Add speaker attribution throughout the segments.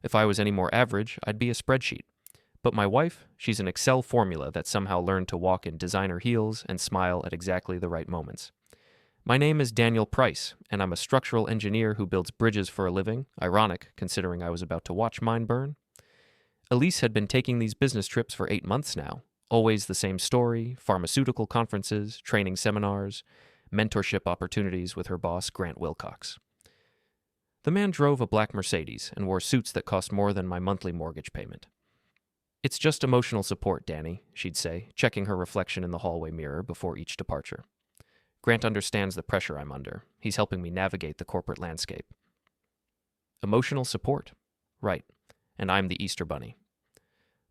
Speaker 1: If I was any more average, I'd be a spreadsheet. But my wife, she's an Excel formula that somehow learned to walk in designer heels and smile at exactly the right moments. My name is Daniel Price, and I'm a structural engineer who builds bridges for a living, ironic considering I was about to watch mine burn. Elise had been taking these business trips for 8 months now. Always the same story, pharmaceutical conferences, training seminars, mentorship opportunities with her boss, Grant Wilcox. The man drove a black Mercedes and wore suits that cost more than my monthly mortgage payment. "It's just emotional support, Danny," she'd say, checking her reflection in the hallway mirror before each departure. "Grant understands the pressure I'm under. He's helping me navigate the corporate landscape." Emotional support. Right. And I'm the Easter Bunny.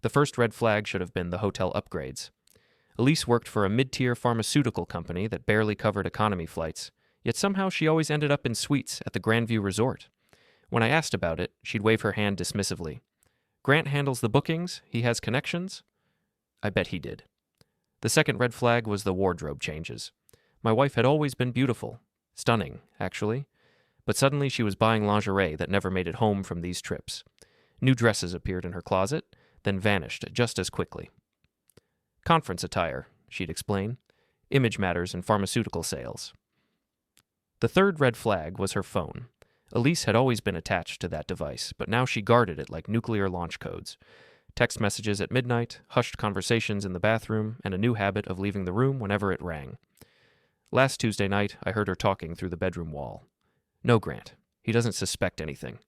Speaker 1: The first red flag should have been the hotel upgrades. Elise worked for a mid-tier pharmaceutical company that barely covered economy flights, yet somehow she always ended up in suites at the Grandview Resort. When I asked about it, she'd wave her hand dismissively. "Grant handles the bookings? He has connections?" I bet he did. The second red flag was the wardrobe changes. My wife had always been beautiful. Stunning, actually. But suddenly she was buying lingerie that never made it home from these trips. New dresses appeared in her closet, then vanished just as quickly. "Conference attire," she'd explain. "Image matters in pharmaceutical sales." The third red flag was her phone. Elise had always been attached to that device, but now she guarded it like nuclear launch codes. Text messages at midnight, hushed conversations in the bathroom, and a new habit of leaving the room whenever it rang. Last Tuesday night, I heard her talking through the bedroom wall. "No, Grant. He doesn't suspect anything.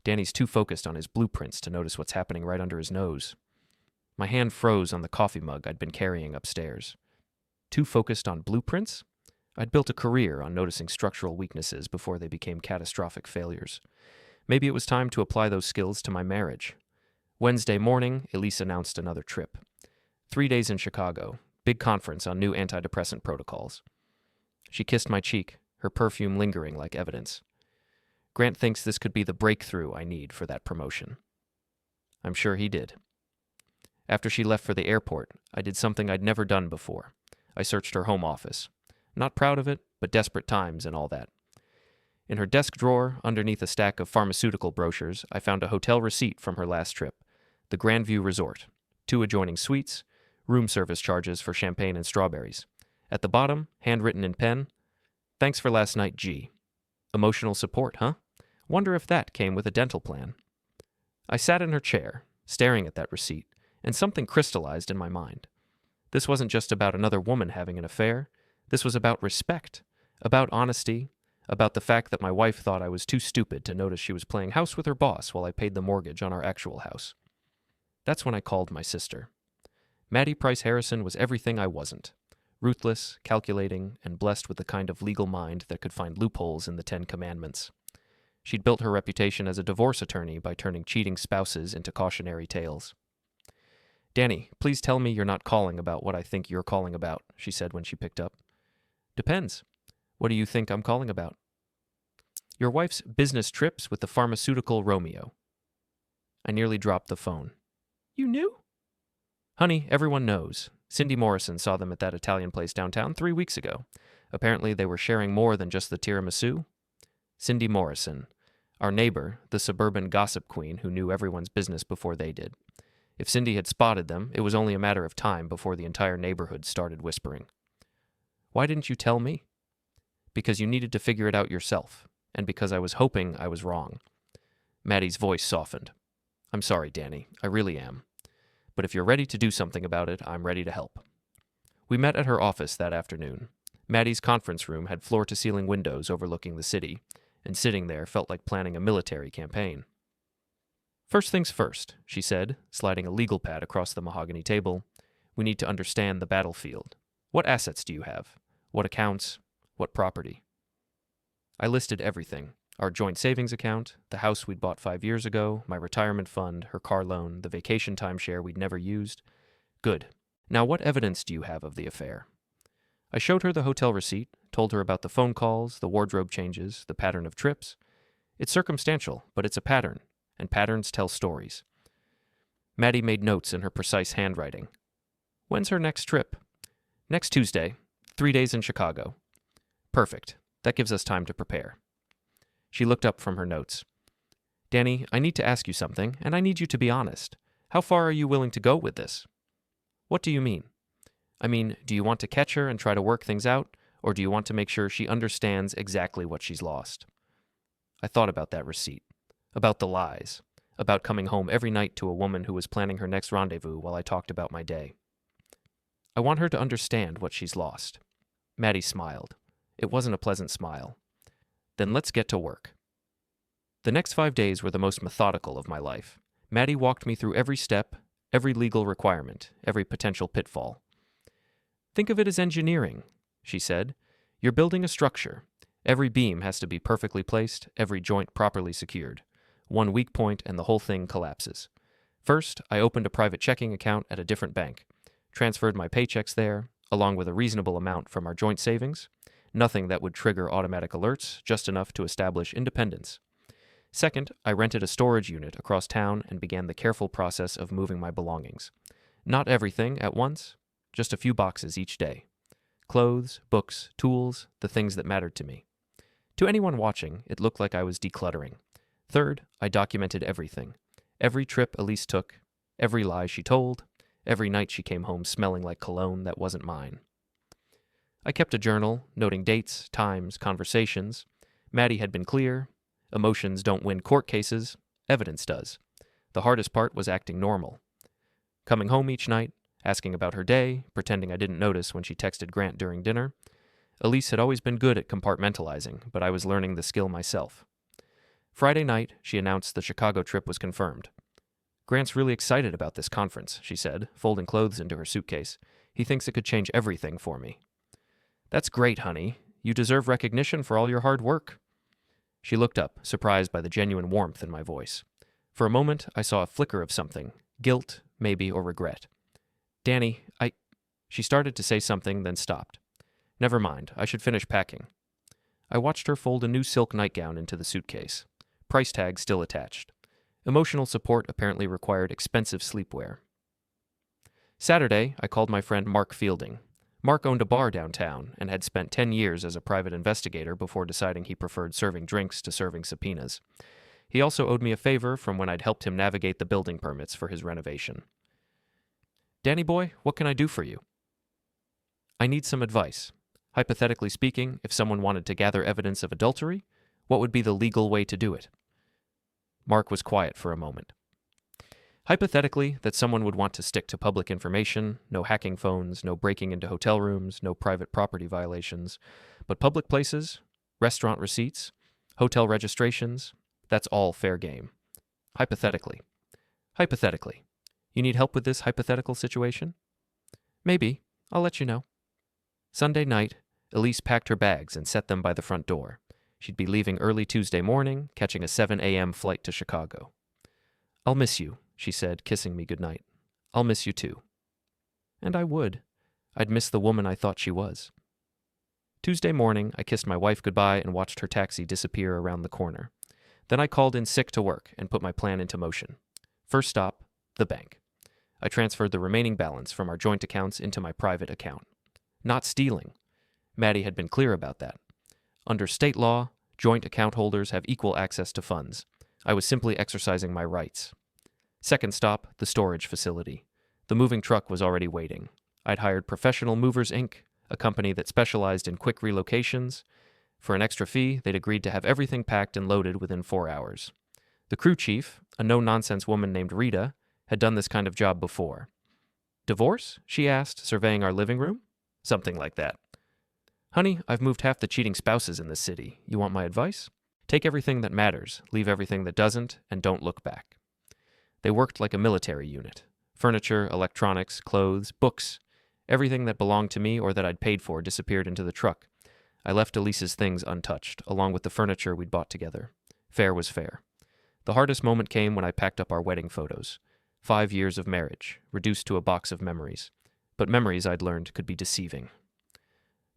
Speaker 1: Danny's too focused on his blueprints to notice what's happening right under his nose." My hand froze on the coffee mug I'd been carrying upstairs. Too focused on blueprints? I'd built a career on noticing structural weaknesses before they became catastrophic failures. Maybe it was time to apply those skills to my marriage. Wednesday morning, Elise announced another trip. 3 days in Chicago, big conference on new antidepressant protocols. She kissed my cheek, her perfume lingering like evidence. "Grant thinks this could be the breakthrough I need for that promotion." I'm sure he did. After she left for the airport, I did something I'd never done before. I searched her home office. Not proud of it, but desperate times and all that. In her desk drawer, underneath a stack of pharmaceutical brochures, I found a hotel receipt from her last trip, the Grandview Resort, 2 adjoining suites, room service charges for champagne and strawberries. At the bottom, handwritten in pen, "Thanks for last night, G." Emotional support, huh? Wonder if that came with a dental plan. I sat in her chair, staring at that receipt, and something crystallized in my mind. This wasn't just about another woman having an affair. This was about respect, about honesty, about the fact that my wife thought I was too stupid to notice she was playing house with her boss while I paid the mortgage on our actual house. That's when I called my sister. Maddie Price Harrison was everything I wasn't. Ruthless, calculating, and blessed with the kind of legal mind that could find loopholes in the 10 Commandments. She'd built her reputation as a divorce attorney by turning cheating spouses into cautionary tales. "Danny, please tell me you're not calling about what I think you're calling about," she said when she picked up. "Depends. What do you think I'm calling about?" "Your wife's business trips with the pharmaceutical Romeo." I nearly dropped the phone. "You knew?" "Honey, everyone knows. Cindy Morrison saw them at that Italian place downtown 3 weeks ago. Apparently they were sharing more than just the tiramisu." Cindy Morrison, our neighbor, the suburban gossip queen who knew everyone's business before they did. If Cindy had spotted them, it was only a matter of time before the entire neighborhood started whispering. "Why didn't you tell me?" "Because you needed to figure it out yourself, and because I was hoping I was wrong." Maddie's voice softened. "I'm sorry, Danny. I really am. But if you're ready to do something about it, I'm ready to help." We met at her office that afternoon. Maddie's conference room had floor-to-ceiling windows overlooking the city, and sitting there felt like planning a military campaign. "First things first," she said, sliding a legal pad across the mahogany table. "We need to understand the battlefield. What assets do you have? What accounts? What property?" I listed everything. Our joint savings account, the house we'd bought 5 years ago, my retirement fund, her car loan, the vacation timeshare we'd never used. "Good. Now what evidence do you have of the affair?" I showed her the hotel receipt, told her about the phone calls, the wardrobe changes, the pattern of trips. It's circumstantial, but it's a pattern, and patterns tell stories. Maddie made notes in her precise handwriting. "When's her next trip?" "Next Tuesday. 3 days in Chicago." "Perfect. That gives us time to prepare." She looked up from her notes. Danny, I need to ask you something, and I need you to be honest. How far are you willing to go with this? What do you mean? I mean, do you want to catch her and try to work things out, or do you want to make sure she understands exactly what she's lost? I thought about that receipt, about the lies, about coming home every night to a woman who was planning her next rendezvous while I talked about my day. I want her to understand what she's lost. Maddie smiled. It wasn't a pleasant smile. Then let's get to work. The next 5 days were the most methodical of my life. Maddie walked me through every step, every legal requirement, every potential pitfall. Think of it as engineering, she said. You're building a structure. Every beam has to be perfectly placed, every joint properly secured. One weak point and the whole thing collapses. First, I opened a private checking account at a different bank, transferred my paychecks there, along with a reasonable amount from our joint savings. Nothing that would trigger automatic alerts, just enough to establish independence. Second, I rented a storage unit across town and began the careful process of moving my belongings. Not everything at once, just a few boxes each day. Clothes, books, tools, the things that mattered to me. To anyone watching, it looked like I was decluttering. Third, I documented everything. Every trip Elise took, every lie she told, every night she came home smelling like cologne that wasn't mine. I kept a journal, noting dates, times, conversations. Maddie had been clear. Emotions don't win court cases. Evidence does. The hardest part was acting normal. Coming home each night, asking about her day, pretending I didn't notice when she texted Grant during dinner. Elise had always been good at compartmentalizing, but I was learning the skill myself. Friday night, she announced the Chicago trip was confirmed. Grant's really excited about this conference, she said, folding clothes into her suitcase. He thinks it could change everything for me. That's great, honey. You deserve recognition for all your hard work. She looked up, surprised by the genuine warmth in my voice. For a moment, I saw a flicker of something, guilt, maybe, or regret. Danny, She started to say something, then stopped. Never mind, I should finish packing. I watched her fold a new silk nightgown into the suitcase. Price tag still attached. Emotional support apparently required expensive sleepwear. Saturday, I called my friend Mark Fielding. Mark owned a bar downtown and had spent 10 years as a private investigator before deciding he preferred serving drinks to serving subpoenas. He also owed me a favor from when I'd helped him navigate the building permits for his renovation. Danny boy, what can I do for you? I need some advice. Hypothetically speaking, if someone wanted to gather evidence of adultery, what would be the legal way to do it? Mark was quiet for a moment. Hypothetically, that someone would want to stick to public information, no hacking phones, no breaking into hotel rooms, no private property violations, but public places, restaurant receipts, hotel registrations, that's all fair game. Hypothetically. Hypothetically. You need help with this hypothetical situation? Maybe. I'll let you know. Sunday night, Elise packed her bags and set them by the front door. She'd be leaving early Tuesday morning, catching a 7 a.m. flight to Chicago. I'll miss you, she said, kissing me goodnight. I'll miss you too. And I would. I'd miss the woman I thought she was. Tuesday morning, I kissed my wife goodbye and watched her taxi disappear around the corner. Then I called in sick to work and put my plan into motion. First stop, the bank. I transferred the remaining balance from our joint accounts into my private account. Not stealing. Maddie had been clear about that. Under state law, joint account holders have equal access to funds. I was simply exercising my rights. Second stop, the storage facility. The moving truck was already waiting. I'd hired Professional Movers, Inc., a company that specialized in quick relocations. For an extra fee, they'd agreed to have everything packed and loaded within 4 hours. The crew chief, a no-nonsense woman named Rita, had done this kind of job before. Divorce? She asked, surveying our living room. Something like that. Honey, I've moved half the cheating spouses in this city. You want my advice? Take everything that matters, leave everything that doesn't, and don't look back. They worked like a military unit. Furniture, electronics, clothes, books. Everything that belonged to me or that I'd paid for disappeared into the truck. I left Elise's things untouched, along with the furniture we'd bought together. Fair was fair. The hardest moment came when I packed up our wedding photos. 5 years of marriage, reduced to a box of memories. But memories, I'd learned, could be deceiving.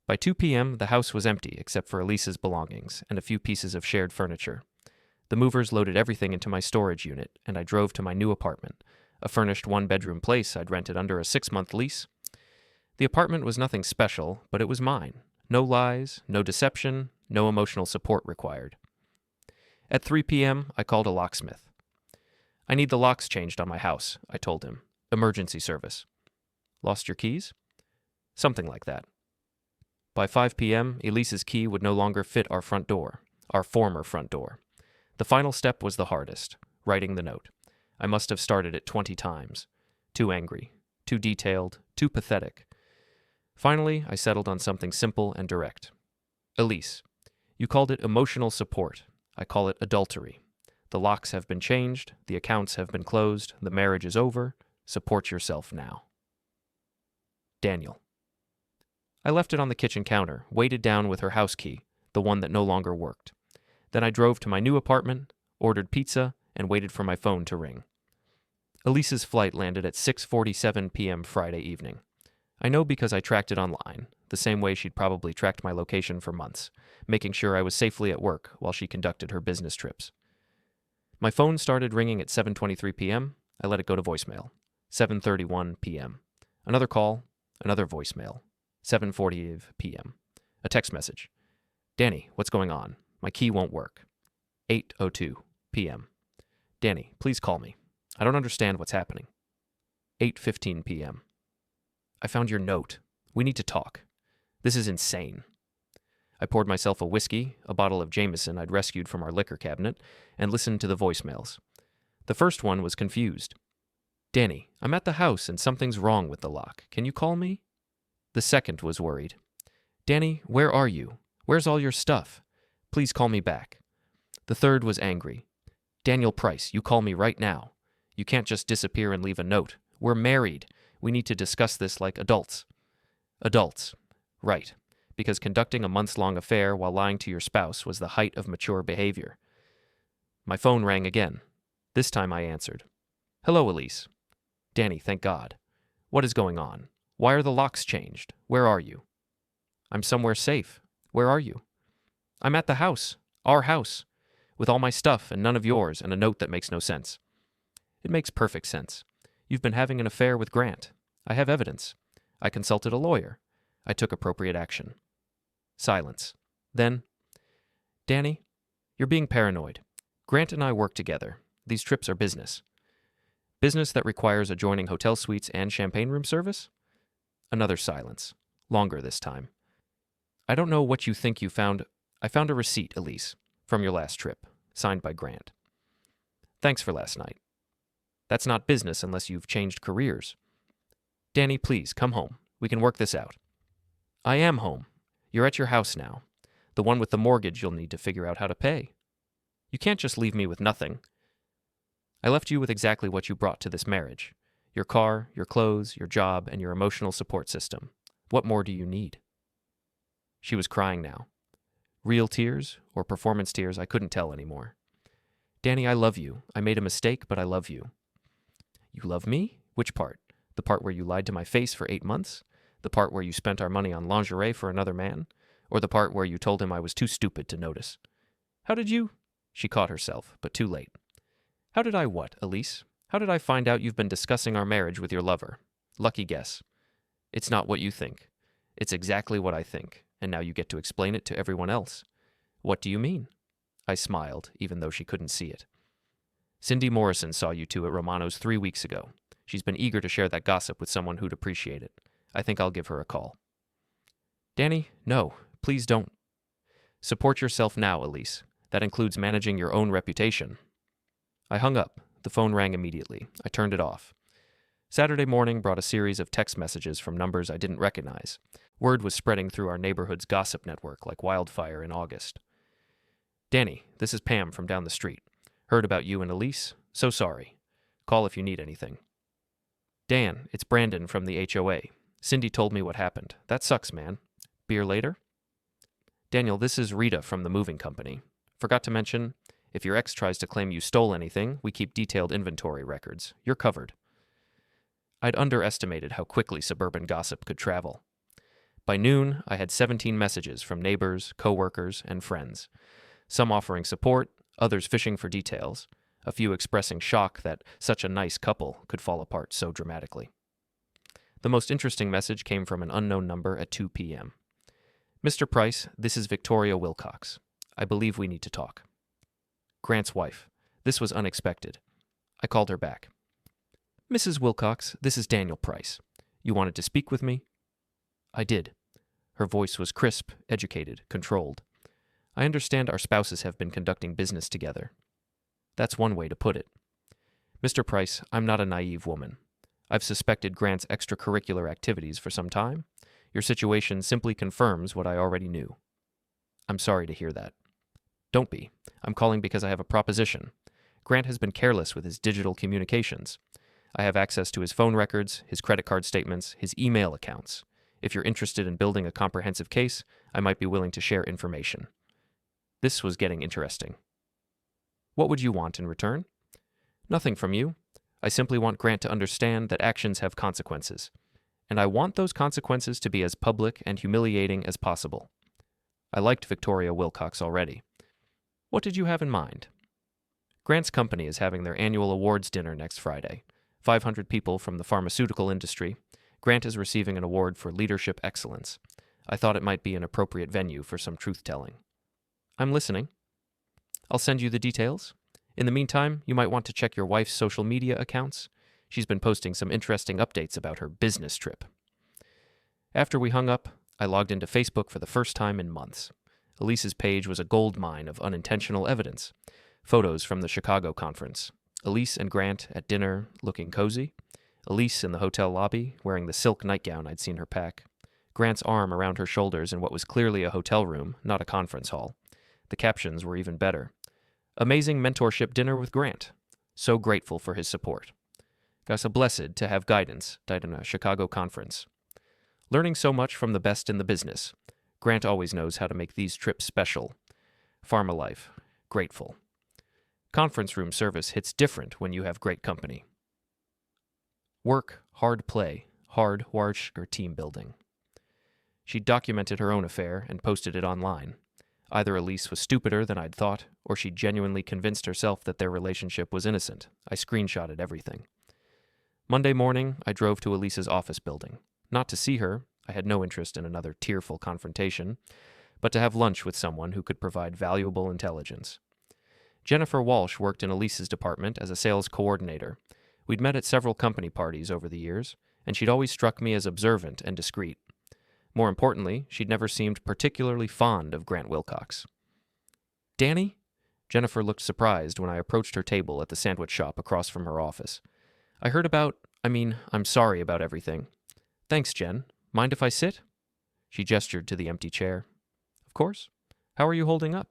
Speaker 1: By 2 p.m., the house was empty except for Elise's belongings and a few pieces of shared furniture. The movers loaded everything into my storage unit, and I drove to my new apartment, a furnished one-bedroom place I'd rented under a 6-month lease. The apartment was nothing special, but it was mine. No lies, no deception, no emotional support required. At 3 p.m., I called a locksmith. I need the locks changed on my house, I told him. Emergency service. Lost your keys? Something like that. By 5 p.m., Elise's key would no longer fit our front door, our former front door. The final step was the hardest, writing the note. I must have started it 20 times. Too angry, too detailed, too pathetic. Finally, I settled on something simple and direct. Elise, you called it emotional support. I call it adultery. The locks have been changed, the accounts have been closed, the marriage is over. Support yourself now. Daniel. I left it on the kitchen counter, weighted down with her house key, the one that no longer worked. Then I drove to my new apartment, ordered pizza, and waited for my phone to ring. Elise's flight landed at 6:47 p.m. Friday evening. I know because I tracked it online, the same way she'd probably tracked my location for months, making sure I was safely at work while she conducted her business trips. My phone started ringing at 7:23 p.m. I let it go to voicemail. 7:31 p.m. Another call, another voicemail. 7:40 p.m. A text message. Danny, what's going on? My key won't work. 8:02 p.m. Danny, please call me. I don't understand what's happening. 8:15 p.m. I found your note. We need to talk. This is insane. I poured myself a whiskey, a bottle of Jameson I'd rescued from our liquor cabinet, and listened to the voicemails. The first one was confused. Danny, I'm at the house and something's wrong with the lock. Can you call me? The second was worried. Danny, where are you? Where's all your stuff? Please call me back. The third was angry. Daniel Price, you call me right now. You can't just disappear and leave a note. We're married. We need to discuss this like adults. Adults. Right. Because conducting a months-long affair while lying to your spouse was the height of mature behavior. My phone rang again. This time I answered. Hello, Elise. Danny, thank God. What is going on? Why are the locks changed? Where are you? I'm somewhere safe. Where are you? I'm at the house. Our house. With all my stuff and none of yours and a note that makes no sense. It makes perfect sense. You've been having an affair with Grant. I have evidence. I consulted a lawyer. I took appropriate action. Silence. Then, Danny, you're being paranoid. Grant and I work together. These trips are business. Business that requires adjoining hotel suites and champagne room service? Another silence. Longer this time. I don't know what you think you found. I found a receipt, Elise, from your last trip, signed by Grant. Thanks for last night. That's not business unless you've changed careers. Danny, please, come home. We can work this out. I am home. You're at your house now. The one with the mortgage you'll need to figure out how to pay. You can't just leave me with nothing. I left you with exactly what you brought to this marriage. Your car, your clothes, your job, and your emotional support system. What more do you need? She was crying now. Real tears or performance tears, I couldn't tell anymore. Danny, I love you. I made a mistake, but I love you. You love me? Which part? The part where you lied to my face for 8 months? The part where you spent our money on lingerie for another man? Or the part where you told him I was too stupid to notice? How did you? She caught herself, but too late. How did I what, Elise? How did I find out you've been discussing our marriage with your lover? Lucky guess. It's not what you think. It's exactly what I think, and now you get to explain it to everyone else. What do you mean? I smiled, even though she couldn't see it. Cindy Morrison saw you two at Romano's 3 weeks ago. She's been eager to share that gossip with someone who'd appreciate it. I think I'll give her a call. Danny, no, please don't. Support yourself now, Elise. That includes managing your own reputation. I hung up. The phone rang immediately. I turned it off. Saturday morning brought a series of text messages from numbers I didn't recognize. Word was spreading through our neighborhood's gossip network like wildfire in August. Danny, this is Pam from down the street. Heard about you and Elise? So sorry. Call if you need anything. Dan, it's Brandon from the HOA. Cindy told me what happened. That sucks, man. Beer later? Daniel, this is Rita from the moving company. Forgot to mention, if your ex tries to claim you stole anything, we keep detailed inventory records. You're covered. I'd underestimated how quickly suburban gossip could travel. By noon, I had 17 messages from neighbors, coworkers, and friends. Some offering support, others fishing for details, a few expressing shock that such a nice couple could fall apart so dramatically. The most interesting message came from an unknown number at 2 p.m. Mr. Price, this is Victoria Wilcox. I believe we need to talk. Grant's wife. This was unexpected. I called her back. Mrs. Wilcox, this is Daniel Price. You wanted to speak with me? I did. Her voice was crisp, educated, controlled. I understand our spouses have been conducting business together. That's one way to put it. Mr. Price, I'm not a naive woman. I've suspected Grant's extracurricular activities for some time. Your situation simply confirms what I already knew. I'm sorry to hear that. Don't be. I'm calling because I have a proposition. Grant has been careless with his digital communications. I have access to his phone records, his credit card statements, his email accounts. If you're interested in building a comprehensive case, I might be willing to share information. This was getting interesting. What would you want in return? Nothing from you. I simply want Grant to understand that actions have consequences, and I want those consequences to be as public and humiliating as possible. I liked Victoria Wilcox already. What did you have in mind? Grant's company is having their annual awards dinner next Friday. 500 people from the pharmaceutical industry. Grant is receiving an award for leadership excellence. I thought it might be an appropriate venue for some truth-telling. I'm listening. I'll send you the details. In the meantime, you might want to check your wife's social media accounts. She's been posting some interesting updates about her business trip. After we hung up, I logged into Facebook for the first time in months. Elise's page was a gold mine of unintentional evidence. Photos from the Chicago conference. Elise and Grant at dinner, looking cozy. Elise in the hotel lobby, wearing the silk nightgown I'd seen her pack. Grant's arm around her shoulders in what was clearly a hotel room, not a conference hall. The captions were even better. Amazing mentorship dinner with Grant. So grateful for his support. Got so blessed to have guidance, died in a Chicago conference. Learning so much from the best in the business. Grant always knows how to make these trips special. Pharma life. Grateful. Conference room service hits different when you have great company. Work, hard play, hard work or team building. She documented her own affair and posted it online. Either Elise was stupider than I'd thought, or she genuinely convinced herself that their relationship was innocent. I screenshotted everything. Monday morning, I drove to Elise's office building. Not to see her, I had no interest in another tearful confrontation, but to have lunch with someone who could provide valuable intelligence. Jennifer Walsh worked in Elise's department as a sales coordinator. We'd met at several company parties over the years, and she'd always struck me as observant and discreet. More importantly, she'd never seemed particularly fond of Grant Wilcox. Danny? Jennifer looked surprised when I approached her table at the sandwich shop across from her office. I'm sorry about everything. Thanks, Jen. Mind if I sit? She gestured to the empty chair. Of course. How are you holding up?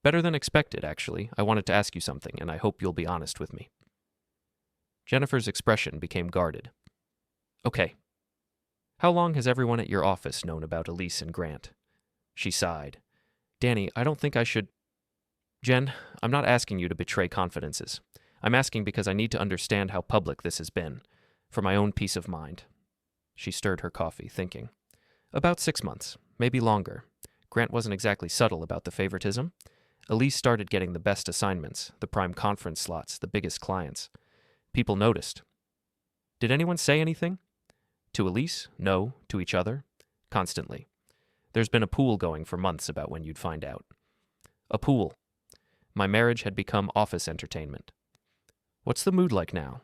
Speaker 1: Better than expected, actually. I wanted to ask you something, and I hope you'll be honest with me. Jennifer's expression became guarded. Okay. How long has everyone at your office known about Elise and Grant? She sighed. Danny, I don't think I should... Jen, I'm not asking you to betray confidences. I'm asking because I need to understand how public this has been, for my own peace of mind. She stirred her coffee, thinking. About 6 months, maybe longer. Grant wasn't exactly subtle about the favoritism. Elise started getting the best assignments, the prime conference slots, the biggest clients. People noticed. Did anyone say anything? To Elise? No. To each other? Constantly. There's been a pool going for months about when you'd find out. A pool. My marriage had become office entertainment. What's the mood like now?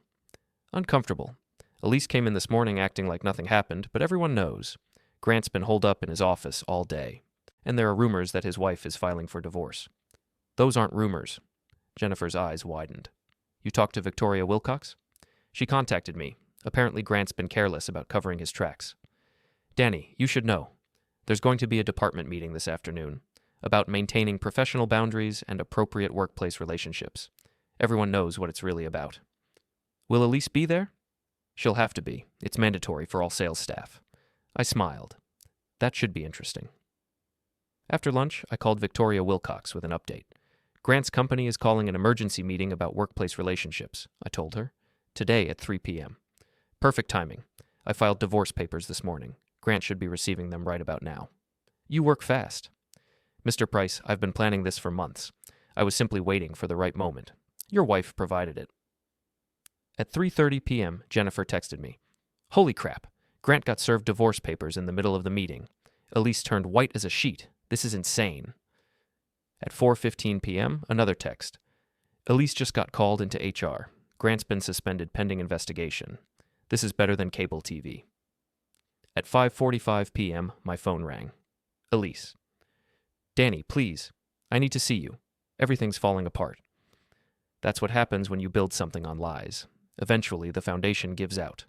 Speaker 1: Uncomfortable. Elise came in this morning acting like nothing happened, but everyone knows. Grant's been holed up in his office all day, and there are rumors that his wife is filing for divorce. Those aren't rumors. Jennifer's eyes widened. You talked to Victoria Wilcox? She contacted me. Apparently Grant's been careless about covering his tracks. Danny, you should know. There's going to be a department meeting this afternoon about maintaining professional boundaries and appropriate workplace relationships. Everyone knows what it's really about. Will Elise be there? She'll have to be. It's mandatory for all sales staff. I smiled. That should be interesting. After lunch, I called Victoria Wilcox with an update. Grant's company is calling an emergency meeting about workplace relationships, I told her. Today at 3 p.m. Perfect timing. I filed divorce papers this morning. Grant should be receiving them right about now. You work fast. Mr. Price, I've been planning this for months. I was simply waiting for the right moment. Your wife provided it. At 3:30 p.m., Jennifer texted me. Holy crap. Grant got served divorce papers in the middle of the meeting. Elise turned white as a sheet. This is insane. At 4:15 p.m., another text. Elise just got called into HR. Grant's been suspended pending investigation. This is better than cable TV. At 5:45 p.m., my phone rang. Elise. Danny, please. I need to see you. Everything's falling apart. That's what happens when you build something on lies. Eventually, the foundation gives out.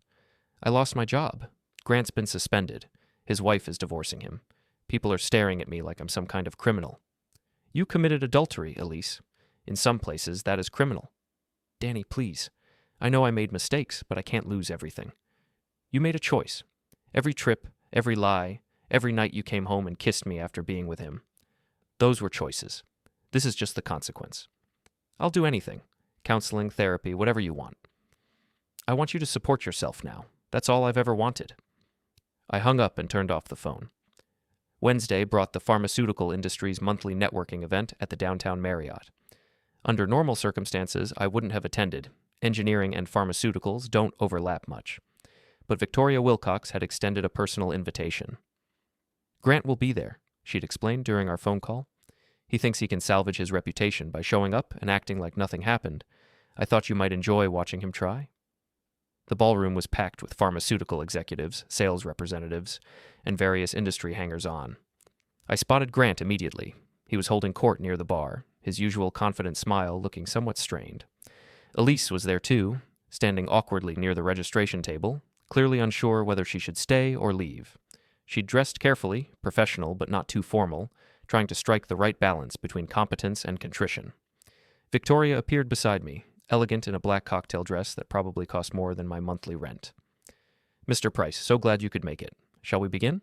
Speaker 1: I lost my job. Grant's been suspended. His wife is divorcing him. People are staring at me like I'm some kind of criminal. You committed adultery, Elise. In some places, that is criminal. Danny, please. I know I made mistakes, but I can't lose everything. You made a choice. Every trip, every lie, every night you came home and kissed me after being with him. Those were choices. This is just the consequence. I'll do anything. Counseling, therapy, whatever you want. I want you to support yourself now. That's all I've ever wanted. I hung up and turned off the phone. Wednesday brought the pharmaceutical industry's monthly networking event at the downtown Marriott. Under normal circumstances, I wouldn't have attended. Engineering and pharmaceuticals don't overlap much. But Victoria Wilcox had extended a personal invitation. Grant will be there, she'd explained during our phone call. He thinks he can salvage his reputation by showing up and acting like nothing happened. I thought you might enjoy watching him try. The ballroom was packed with pharmaceutical executives, sales representatives, and various industry hangers-on. I spotted Grant immediately. He was holding court near the bar, his usual confident smile looking somewhat strained. Elise was there too, standing awkwardly near the registration table, clearly unsure whether she should stay or leave. She'd dressed carefully, professional but not too formal, trying to strike the right balance between competence and contrition. Victoria appeared beside me, elegant in a black cocktail dress that probably cost more than my monthly rent. Mr. Price, so glad you could make it. Shall we begin?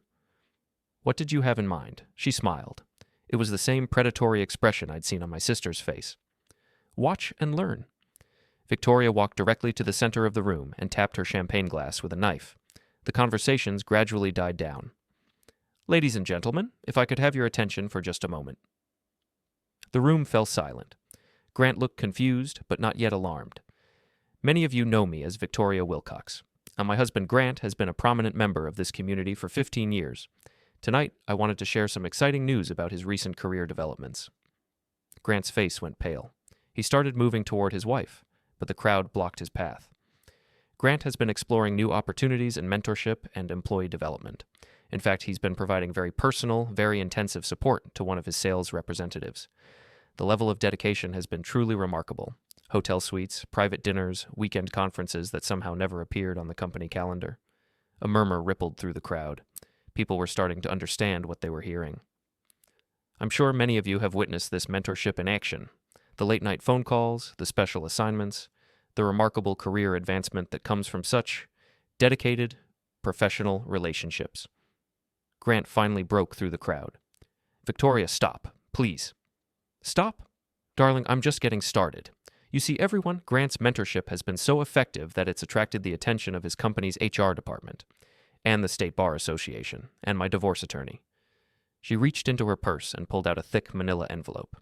Speaker 1: What did you have in mind? She smiled. It was the same predatory expression I'd seen on my sister's face. Watch and learn. Victoria walked directly to the center of the room and tapped her champagne glass with a knife. The conversations gradually died down. Ladies and gentlemen, if I could have your attention for just a moment. The room fell silent. Grant looked confused, but not yet alarmed. Many of you know me as Victoria Wilcox, and my husband Grant has been a prominent member of this community for 15 years. Tonight, I wanted to share some exciting news about his recent career developments. Grant's face went pale. He started moving toward his wife, but the crowd blocked his path. Grant has been exploring new opportunities in mentorship and employee development. In fact, he's been providing very personal, very intensive support to one of his sales representatives. The level of dedication has been truly remarkable. Hotel suites, private dinners, weekend conferences that somehow never appeared on the company calendar. A murmur rippled through the crowd. People were starting to understand what they were hearing. I'm sure many of you have witnessed this mentorship in action. The late-night phone calls, the special assignments, the remarkable career advancement that comes from such dedicated, professional relationships. Grant finally broke through the crowd. Victoria, stop, please. Stop? Darling, I'm just getting started. You see, everyone, Grant's mentorship has been so effective that it's attracted the attention of his company's HR department, and the State Bar Association, and my divorce attorney. She reached into her purse and pulled out a thick manila envelope.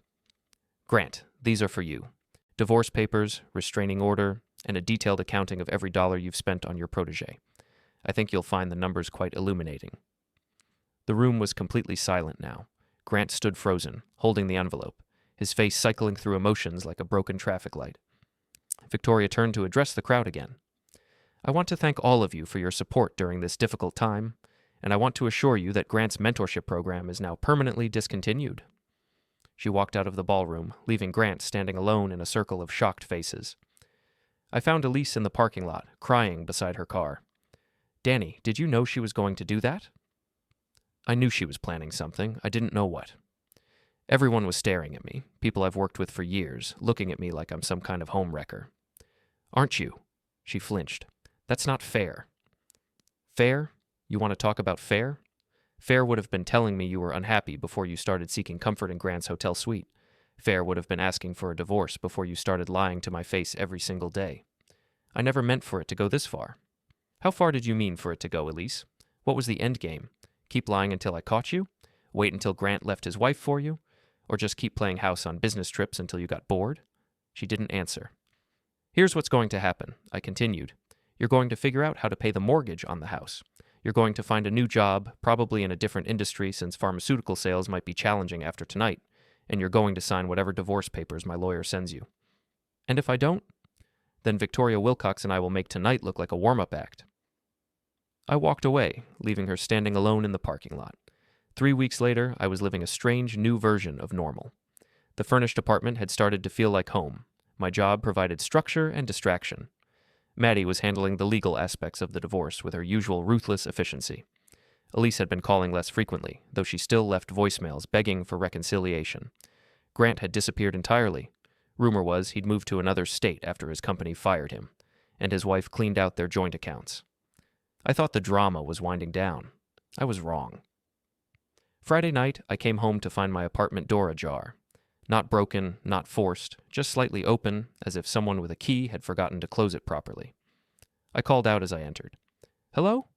Speaker 1: Grant, these are for you. Divorce papers, restraining order, and a detailed accounting of every dollar you've spent on your protege. I think you'll find the numbers quite illuminating. The room was completely silent now. Grant stood frozen, holding the envelope, his face cycling through emotions like a broken traffic light. Victoria turned to address the crowd again. I want to thank all of you for your support during this difficult time, and I want to assure you that Grant's mentorship program is now permanently discontinued. She walked out of the ballroom, leaving Grant standing alone in a circle of shocked faces. I found Elise in the parking lot, crying beside her car. Danny, did you know she was going to do that? I knew she was planning something. I didn't know what. Everyone was staring at me, people I've worked with for years, looking at me like I'm some kind of homewrecker. Aren't you? She flinched. That's not fair. Fair? You want to talk about fair? Fair would have been telling me you were unhappy before you started seeking comfort in Grant's hotel suite. Fair would have been asking for a divorce before you started lying to my face every single day. I never meant for it to go this far. How far did you mean for it to go, Elise? What was the end game? Keep lying until I caught you? Wait until Grant left his wife for you? Or just keep playing house on business trips until you got bored? She didn't answer. Here's what's going to happen, I continued. You're going to figure out how to pay the mortgage on the house. You're going to find a new job, probably in a different industry since pharmaceutical sales might be challenging after tonight, and you're going to sign whatever divorce papers my lawyer sends you. And if I don't, then Victoria Wilcox and I will make tonight look like a warm-up act. I walked away, leaving her standing alone in the parking lot. 3 weeks later, I was living a strange new version of normal. The furnished apartment had started to feel like home. My job provided structure and distraction. Maddie was handling the legal aspects of the divorce with her usual ruthless efficiency. Elise had been calling less frequently, though she still left voicemails begging for reconciliation. Grant had disappeared entirely. Rumor was he'd moved to another state after his company fired him, and his wife cleaned out their joint accounts. I thought the drama was winding down. I was wrong. Friday night, I came home to find my apartment door ajar. Not broken, not forced, just slightly open, as if someone with a key had forgotten to close it properly. I called out as I entered. "Hello?"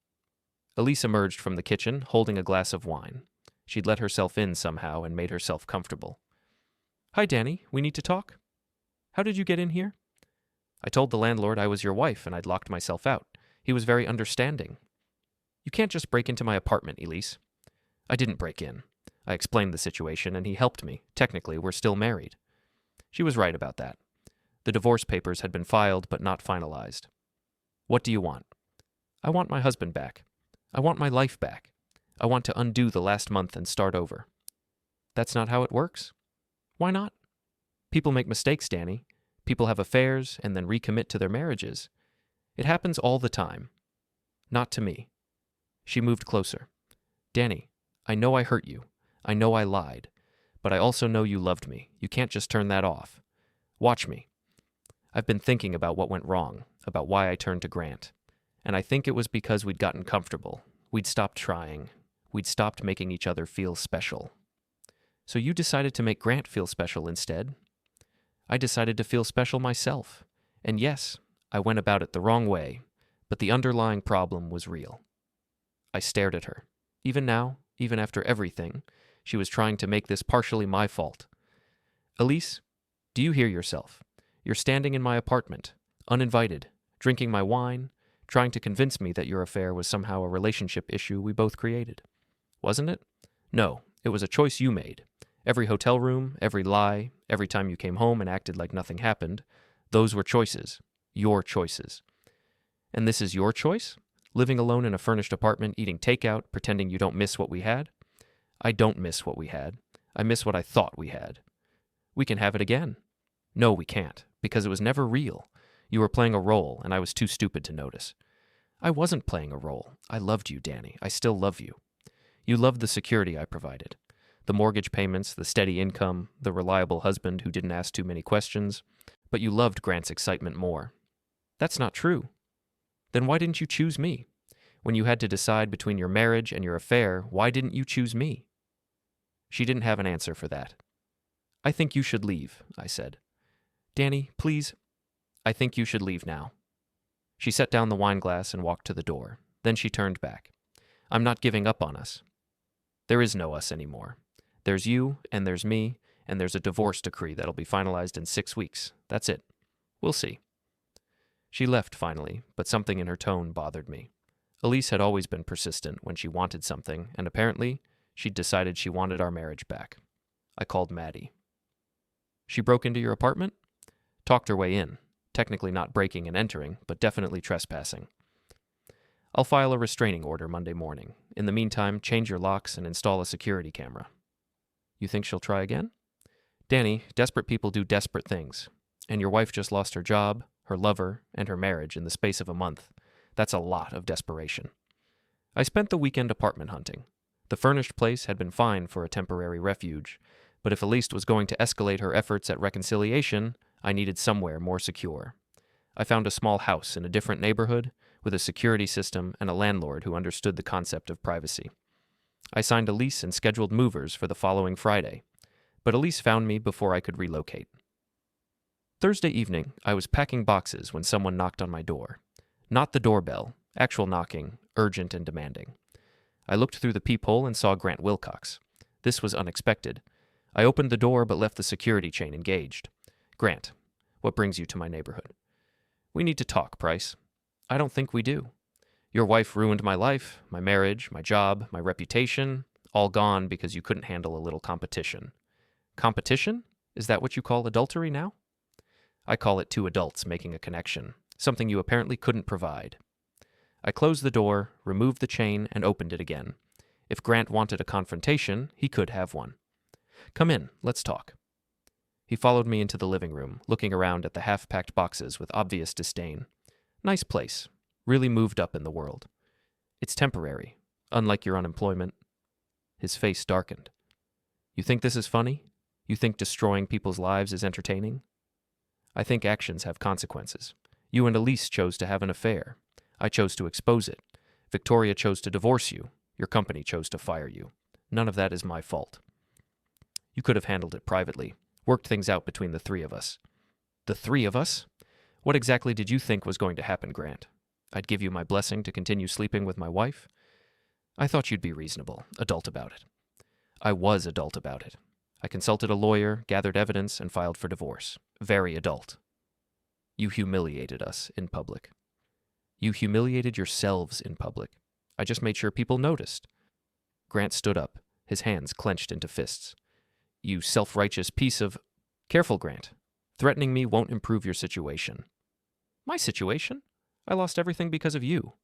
Speaker 1: Elise emerged from the kitchen, holding a glass of wine. She'd let herself in somehow and made herself comfortable. "Hi, Danny. We need to talk?" "How did you get in here?" "I told the landlord I was your wife and I'd locked myself out. He was very understanding." "You can't just break into my apartment, Elise." "I didn't break in. I explained the situation, and he helped me. Technically, we're still married." She was right about that. The divorce papers had been filed, but not finalized. "What do you want?" "I want my husband back. I want my life back. I want to undo the last month and start over." "That's not how it works." "Why not?" "People make mistakes, Danny. People have affairs and then recommit to their marriages. It happens all the time." "Not to me." She moved closer. "Danny, I know I hurt you. I know I lied. But I also know you loved me. You can't just turn that off. Watch me. I've been thinking about what went wrong, about why I turned to Grant. And I think it was because we'd gotten comfortable. We'd stopped trying. We'd stopped making each other feel special." "So you decided to make Grant feel special instead?" "I decided to feel special myself. And yes, I went about it the wrong way, but the underlying problem was real." I stared at her. Even now, even after everything, she was trying to make this partially my fault. "Elise, do you hear yourself? You're standing in my apartment, uninvited, drinking my wine, trying to convince me that your affair was somehow a relationship issue we both created. Wasn't it? No, it was a choice you made. Every hotel room, every lie, every time you came home and acted like nothing happened, those were choices. Your choices. And this is your choice? Living alone in a furnished apartment, eating takeout, pretending you don't miss what we had? I don't miss what we had. I miss what I thought we had. We can have it again." "No, we can't, because it was never real. You were playing a role, and I was too stupid to notice." "I wasn't playing a role. I loved you, Danny. I still love you. You loved the security I provided. The mortgage payments, the steady income, the reliable husband who didn't ask too many questions. But you loved Grant's excitement more." "That's not true." "Then why didn't you choose me? When you had to decide between your marriage and your affair, why didn't you choose me?" She didn't have an answer for that. "I think you should leave," I said. "Danny, please." "I think you should leave now." She set down the wine glass and walked to the door. Then she turned back. "I'm not giving up on us. There is no us anymore. There's you, and there's me, and there's a divorce decree that'll be finalized in 6 weeks. That's it. We'll see." She left finally, but something in her tone bothered me. Elise had always been persistent when she wanted something, and apparently, she'd decided she wanted our marriage back. I called Maddie. "She broke into your apartment?" "Talked her way in. Technically not breaking and entering, but definitely trespassing." "I'll file a restraining order Monday morning. In the meantime, change your locks and install a security camera." "You think she'll try again?" "Danny, desperate people do desperate things. And your wife just lost her job, her lover, and her marriage in the space of a month. That's a lot of desperation." I spent the weekend apartment hunting. The furnished place had been fine for a temporary refuge, but if Elise was going to escalate her efforts at reconciliation, I needed somewhere more secure. I found a small house in a different neighborhood, with a security system and a landlord who understood the concept of privacy. I signed a lease and scheduled movers for the following Friday, but Elise found me before I could relocate. Thursday evening, I was packing boxes when someone knocked on my door. Not the doorbell, actual knocking, urgent and demanding. I looked through the peephole and saw Grant Wilcox. This was unexpected. I opened the door but left the security chain engaged. "Grant, what brings you to my neighborhood?" "We need to talk, Price." "I don't think we do. Your wife ruined my life, my marriage, my job, my reputation, all gone because you couldn't handle a little competition." Competition? Is that what you call adultery now? I call it two adults making a connection, something you apparently couldn't provide. I closed the door, removed the chain, and opened it again. If Grant wanted a confrontation, he could have one. Come in, let's talk. He followed me into the living room, looking around at the half-packed boxes with obvious disdain. Nice place. Really moved up in the world. It's temporary, unlike your unemployment. His face darkened. You think this is funny? You think destroying people's lives is entertaining? I think actions have consequences. You and Elise chose to have an affair. I chose to expose it. Victoria chose to divorce you. Your company chose to fire you. None of that is my fault. You could have handled it privately, worked things out between the three of us. The three of us? What exactly did you think was going to happen, Grant? I'd give you my blessing to continue sleeping with my wife? I thought you'd be reasonable, adult about it. I was adult about it. I consulted a lawyer, gathered evidence, and filed for divorce. Very adult. You humiliated us in public. You humiliated yourselves in public. I just made sure people noticed. Grant stood up, his hands clenched into fists. You self-righteous piece of... Careful, Grant. Threatening me won't improve your situation. My situation? I lost everything because of you.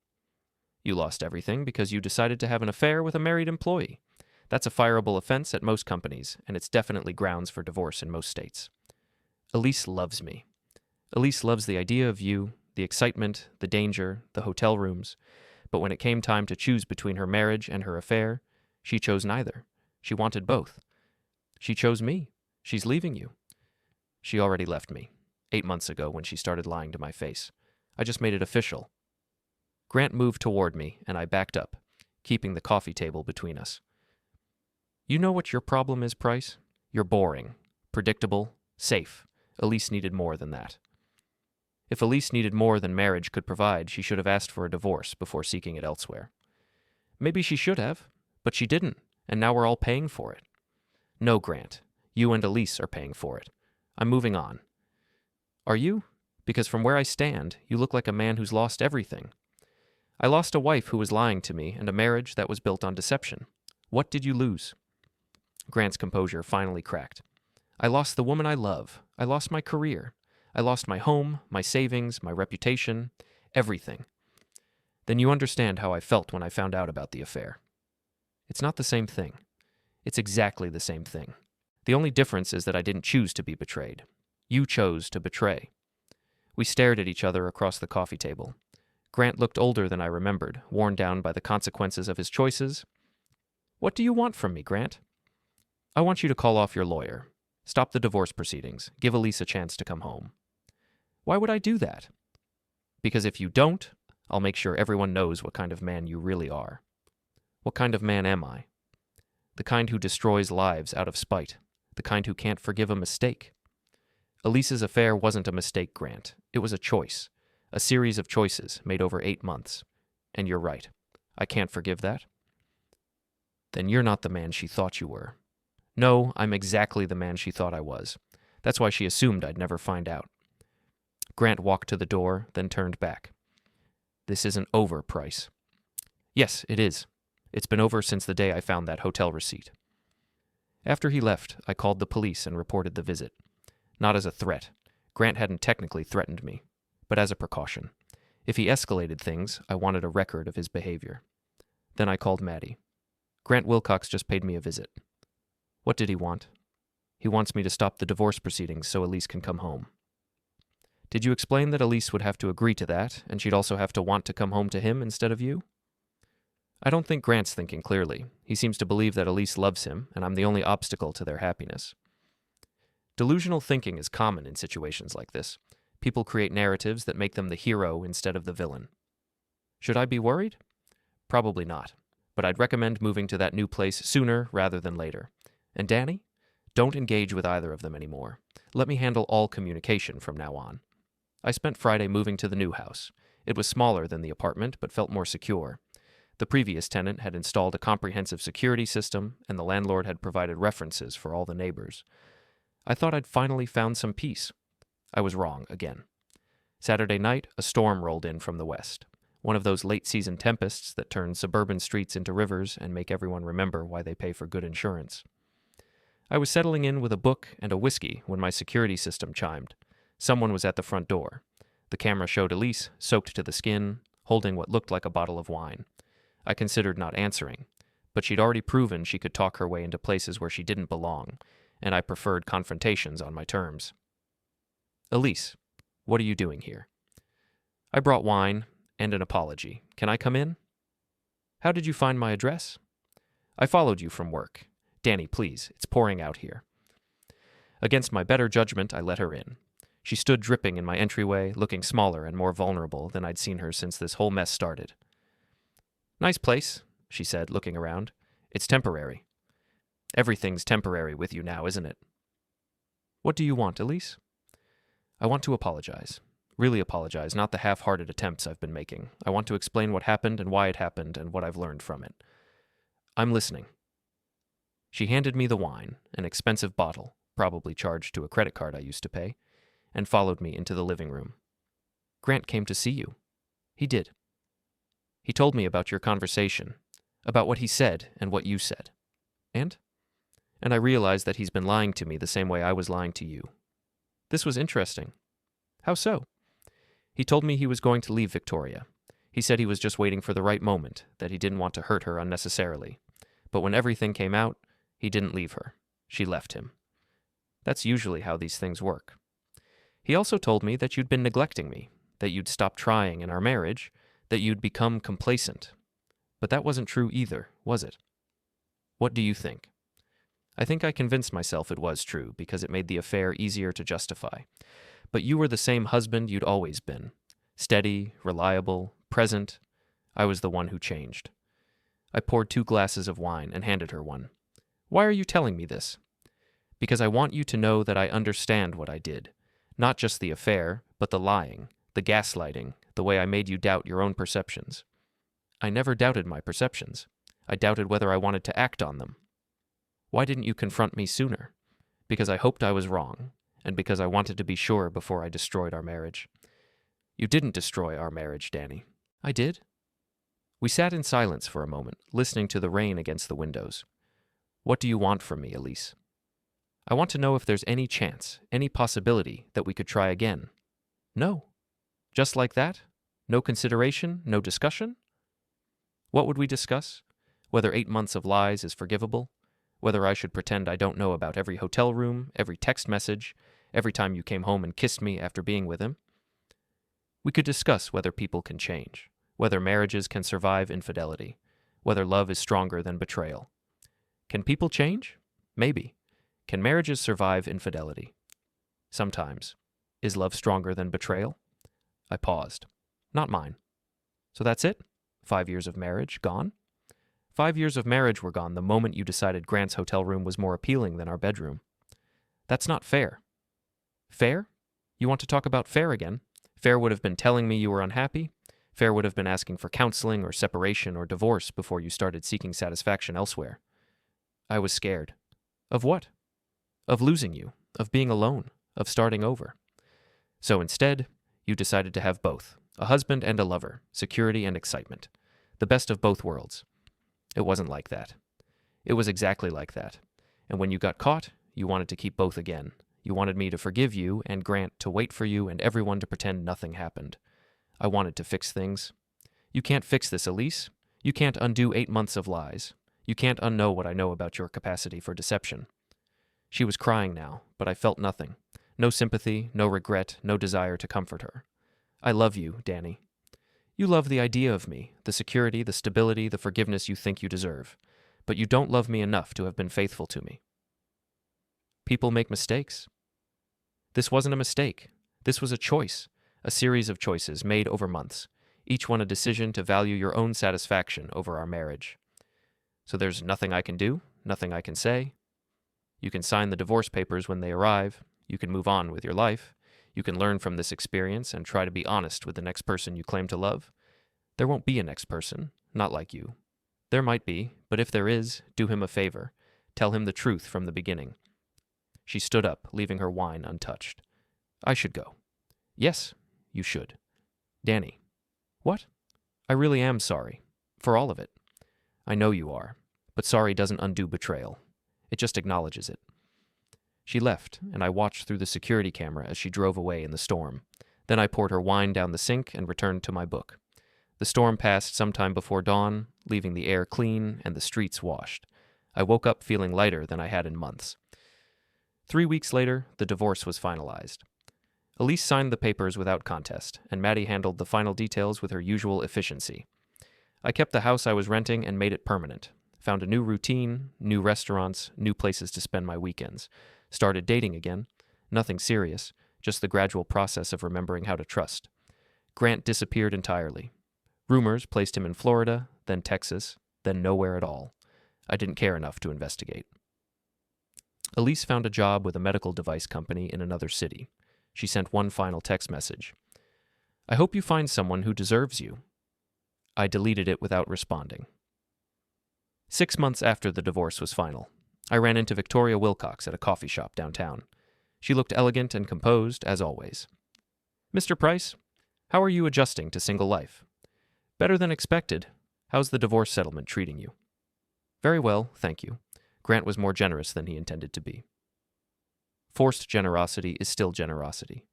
Speaker 1: You lost everything because you decided to have an affair with a married employee. That's a fireable offense at most companies, and it's definitely grounds for divorce in most states. Elise loves me. Elise loves the idea of you, the excitement, the danger, the hotel rooms. But when it came time to choose between her marriage and her affair, she chose neither. She wanted both. She chose me. She's leaving you. She already left me, 8 months ago when she started lying to my face. I just made it official. Grant moved toward me, and I backed up, keeping the coffee table between us. You know what your problem is, Price? You're boring, predictable, safe. Elise needed more than that. If Elise needed more than marriage could provide, she should have asked for a divorce before seeking it elsewhere. Maybe she should have, but she didn't, and now we're all paying for it. No, Grant. You and Elise are paying for it. I'm moving on. Are you? Because from where I stand, you look like a man who's lost everything. I lost a wife who was lying to me and a marriage that was built on deception. What did you lose? Grant's composure finally cracked. I lost the woman I love. I lost my career. I lost my home, my savings, my reputation, everything. Then you understand how I felt when I found out about the affair. It's not the same thing. It's exactly the same thing. The only difference is that I didn't choose to be betrayed. You chose to betray. We stared at each other across the coffee table. Grant looked older than I remembered, worn down by the consequences of his choices. What do you want from me, Grant? I want you to call off your lawyer. Stop the divorce proceedings. Give Elise a chance to come home. Why would I do that? Because if you don't, I'll make sure everyone knows what kind of man you really are. What kind of man am I? The kind who destroys lives out of spite. The kind who can't forgive a mistake. Elise's affair wasn't a mistake, Grant. It was a choice. A series of choices made over 8 months. And you're right. I can't forgive that. Then you're not the man she thought you were. No, I'm exactly the man she thought I was. That's why she assumed I'd never find out. Grant walked to the door, then turned back. This isn't over, Price. Yes, it is. It's been over since the day I found that hotel receipt. After he left, I called the police and reported the visit. Not as a threat. Grant hadn't technically threatened me, but as a precaution. If he escalated things, I wanted a record of his behavior. Then I called Maddie. Grant Wilcox just paid me a visit. What did he want? He wants me to stop the divorce proceedings so Elise can come home. Did you explain that Elise would have to agree to that, and she'd also have to want to come home to him instead of you? I don't think Grant's thinking clearly. He seems to believe that Elise loves him, and I'm the only obstacle to their happiness. Delusional thinking is common in situations like this. People create narratives that make them the hero instead of the villain. Should I be worried? Probably not, but I'd recommend moving to that new place sooner rather than later. And Danny? Don't engage with either of them anymore. Let me handle all communication from now on. I spent Friday moving to the new house. It was smaller than the apartment, but felt more secure. The previous tenant had installed a comprehensive security system, and the landlord had provided references for all the neighbors. I thought I'd finally found some peace. I was wrong again. Saturday night, a storm rolled in from the west. One of those late-season tempests that turn suburban streets into rivers and make everyone remember why they pay for good insurance. I was settling in with a book and a whiskey when my security system chimed. Someone was at the front door. The camera showed Elise, soaked to the skin, holding what looked like a bottle of wine. I considered not answering, but she'd already proven she could talk her way into places where she didn't belong, and I preferred confrontations on my terms. Elise, what are you doing here? I brought wine and an apology. Can I come in? How did you find my address? I followed you from work. Danny, please, it's pouring out here. Against my better judgment, I let her in. She stood dripping in my entryway, looking smaller and more vulnerable than I'd seen her since this whole mess started. Nice place, she said, looking around. It's temporary. Everything's temporary with you now, isn't it? What do you want, Elise? I want to apologize. Really apologize, not the half-hearted attempts I've been making. I want to explain what happened and why it happened and what I've learned from it. I'm listening. She handed me the wine, an expensive bottle, probably charged to a credit card I used to pay, and followed me into the living room. Grant came to see you. He did. He told me about your conversation, about what he said and what you said. And I realized that he's been lying to me the same way I was lying to you. This was interesting. How so? He told me he was going to leave Victoria. He said he was just waiting for the right moment, that he didn't want to hurt her unnecessarily. But when everything came out, he didn't leave her. She left him. That's usually how these things work. He also told me that you'd been neglecting me, that you'd stopped trying in our marriage, that you'd become complacent. But that wasn't true either, was it? What do you think? I think I convinced myself it was true because it made the affair easier to justify. But you were the same husband you'd always been. Steady, reliable, present. I was the one who changed. I poured 2 glasses of wine and handed her one. Why are you telling me this? Because I want you to know that I understand what I did. Not just the affair, but the lying, the gaslighting, the way I made you doubt your own perceptions. I never doubted my perceptions. I doubted whether I wanted to act on them. Why didn't you confront me sooner? Because I hoped I was wrong, and because I wanted to be sure before I destroyed our marriage. You didn't destroy our marriage, Danny. I did. We sat in silence for a moment, listening to the rain against the windows. What do you want from me, Elise? I want to know if there's any chance, any possibility that we could try again. No. Just like that? No consideration, no discussion? What would we discuss? Whether 8 months of lies is forgivable? Whether I should pretend I don't know about every hotel room, every text message, every time you came home and kissed me after being with him? We could discuss whether people can change, whether marriages can survive infidelity, whether love is stronger than betrayal. Can people change? Maybe. Can marriages survive infidelity? Sometimes. Is love stronger than betrayal? I paused. Not mine. So that's it? 5 years of marriage gone? 5 years of marriage were gone the moment you decided Grant's hotel room was more appealing than our bedroom. That's not fair. Fair? You want to talk about fair again? Fair would have been telling me you were unhappy. Fair would have been asking for counseling or separation or divorce before you started seeking satisfaction elsewhere. I was scared. Of what? Of losing you, of being alone, of starting over. So instead, you decided to have both, a husband and a lover, security and excitement, the best of both worlds. It wasn't like that. It was exactly like that. And when you got caught, you wanted to keep both again. You wanted me to forgive you and Grant to wait for you and everyone to pretend nothing happened. I wanted to fix things. You can't fix this, Elise. You can't undo 8 months of lies. You can't unknow what I know about your capacity for deception. She was crying now, but I felt nothing. No sympathy, no regret, no desire to comfort her. I love you, Danny. You love the idea of me, the security, the stability, the forgiveness you think you deserve. But you don't love me enough to have been faithful to me. People make mistakes. This wasn't a mistake. This was a choice, a series of choices made over months, each one a decision to value your own satisfaction over our marriage. So there's nothing I can do, nothing I can say. You can sign the divorce papers when they arrive. You can move on with your life. You can learn from this experience and try to be honest with the next person you claim to love. There won't be a next person, not like you. There might be, but if there is, do him a favor. Tell him the truth from the beginning. She stood up, leaving her wine untouched. I should go. Yes, you should. Danny. What? I really am sorry. For all of it. I know you are. But sorry doesn't undo betrayal. It just acknowledges it. She left, and I watched through the security camera as she drove away in the storm. Then I poured her wine down the sink and returned to my book. The storm passed sometime before dawn, leaving the air clean and the streets washed. I woke up feeling lighter than I had in months. 3 weeks later, the divorce was finalized. Elise signed the papers without contest, and Maddie handled the final details with her usual efficiency. I kept the house I was renting and made it permanent. Found a new routine, new restaurants, new places to spend my weekends. Started dating again. Nothing serious, just the gradual process of remembering how to trust. Grant disappeared entirely. Rumors placed him in Florida, then Texas, then nowhere at all. I didn't care enough to investigate. Elise found a job with a medical device company in another city. She sent one final text message. "I hope you find someone who deserves you." I deleted it without responding. 6 months after the divorce was final, I ran into Victoria Wilcox at a coffee shop downtown. She looked elegant and composed, as always. "Mr. Price, how are you adjusting to single life?" "Better than expected. How's the divorce settlement treating you?" "Very well, thank you." Grant was more generous than he intended to be. Forced generosity is still generosity.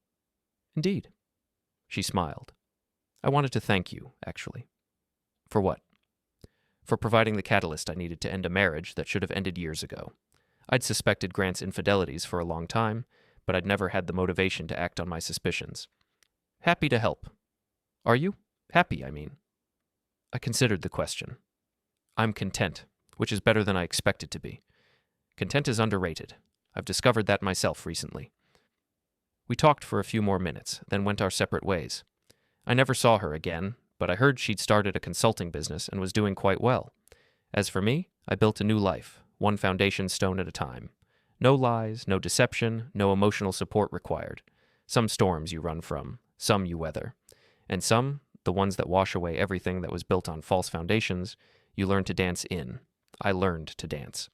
Speaker 1: "Indeed." She smiled. "I wanted to thank you, actually." "For what?" "For providing the catalyst I needed to end a marriage that should have ended years ago. I'd suspected Grant's infidelities for a long time, but I'd never had the motivation to act on my suspicions. Happy to help." "Are you? Happy, I mean." I considered the question. "I'm content, which is better than I expected to be. Content is underrated. I've discovered that myself recently." We talked for a few more minutes, then went our separate ways. I never saw her again, but I heard she'd started a consulting business and was doing quite well. As for me, I built a new life, one foundation stone at a time. No lies, no deception, no emotional support required. Some storms you run from, some you weather. And some, the ones that wash away everything that was built on false foundations, you learn to dance in. I learned to dance.